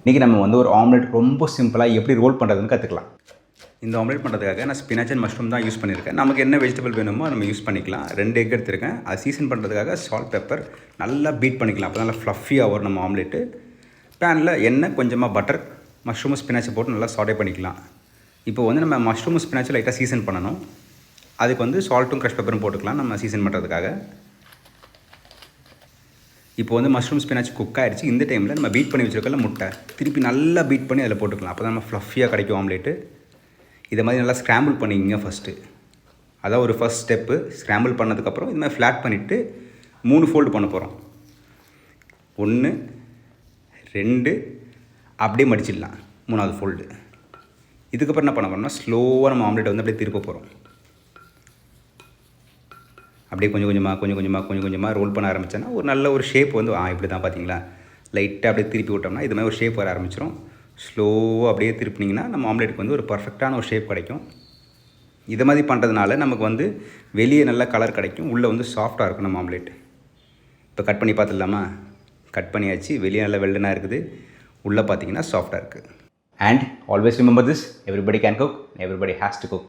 இன்றைக்கி நம்ம வந்து ஒரு ஆம்லெட் ரொம்ப சிம்பிளாக எப்படி ரோல் பண்ணுறதுன்னு கற்றுக்கலாம். இந்த ஆம்லெட் பண்ணுறதுக்காக நான் ஸ்பினாச் அண்ட் மஷ்ரூம் தான் யூஸ் பண்ணியிருக்கேன். நமக்கு என்ன வெஜிடபிள் வேணுமோ நம்ம யூஸ் பண்ணிக்கலாம். 2 எக் எடுத்திருக்கேன். அது சீசன் பண்ணுறதுக்காக சால்ட் பெப்பர் நல்லா பீட் பண்ணிக்கலாம். அப்போ நல்லா ஃப்ளஃபியாக வரும் நம்ம ஆம்லெட்டு. பேனில் எண்ணெய், கொஞ்சமாக பட்டர், மஷ்ரூம் ஸ்பினாச்சை போட்டு நல்லா சாட்டே பண்ணிக்கலாம். இப்போ வந்து நம்ம மஷ்ரூம் ஸ்பினாச்சை லைட்டாக சீசன் பண்ணணும். அதுக்கு வந்து சால்ட்டும் க்ரஷ் பெப்பரும் போட்டுக்கலாம் நம்ம சீசன் பண்ணுறதுக்காக. இப்போ வந்து மஷ்ரூம் ஸ்பினாச் குக் ஆகிடுச்சு. இந்த டைமில் நம்ம பீட் பண்ணி வச்சுருக்கல முட்டை திருப்பி நல்லா பீட் பண்ணி அதில் போட்டுக்கலாம். அப்போ தான் நம்ம ஃப்ளஃபியாக கிடைக்கும் ஆம்லேட்டு. இதை மாதிரி நல்லா ஸ்க்ராம்பிள் பண்ணிக்கிங்க ஃபஸ்ட்டு. அதான் ஒரு ஃபஸ்ட் ஸ்டெப்பு. ஸ்க்ராம்பிள் பண்ணதுக்கப்புறம் இது மாதிரி ஃப்ளாட் பண்ணிவிட்டு 3 ஃபோல்டு பண்ண போகிறோம். 1 2 அப்படியே மடிச்சிடலாம் 3ஆவது ஃபோல்டு. இதுக்கப்புறம் என்ன பண்ண போகிறோம்னா ஸ்லோவாக நம்ம ஆம்லேட்டை வந்து அப்படியே திருப்ப போகிறோம். அப்படியே கொஞ்சம் கொஞ்சமாக ரோல் பண்ண ஆரம்பித்தோன்னா ஒரு நல்ல ஒரு ஷேப் வந்து இப்படி தான் பார்த்தீங்களா, லைட்டாக அப்படியே திருப்பி விட்டோம்னா இது மாதிரி ஒரு ஷேப் வர ஆரம்பிச்சிடும். ஸ்லோவாக அப்படியே திருப்பினீங்கன்னா நம்ம ஆம்லேட்டுக்கு வந்து ஒரு பர்ஃபெக்டான ஒரு ஷேப் கிடைக்கும். இதை மாதிரி பண்ணுறதுனால நமக்கு வந்து வெளியே நல்ல கலர் கிடைக்கும், உள்ளே வந்து சாஃப்டாக இருக்கும் நம்ம ஆம்லேட். இப்போ கட் பண்ணி பார்த்துடலாமா? கட் பண்ணியாச்சு. வெளியே நல்ல வெள்ளனாக இருக்குது, உள்ளே பார்த்தீங்கன்னா சாஃப்டாக இருக்குது. And always remember this, everybody can cook, everybody has to cook.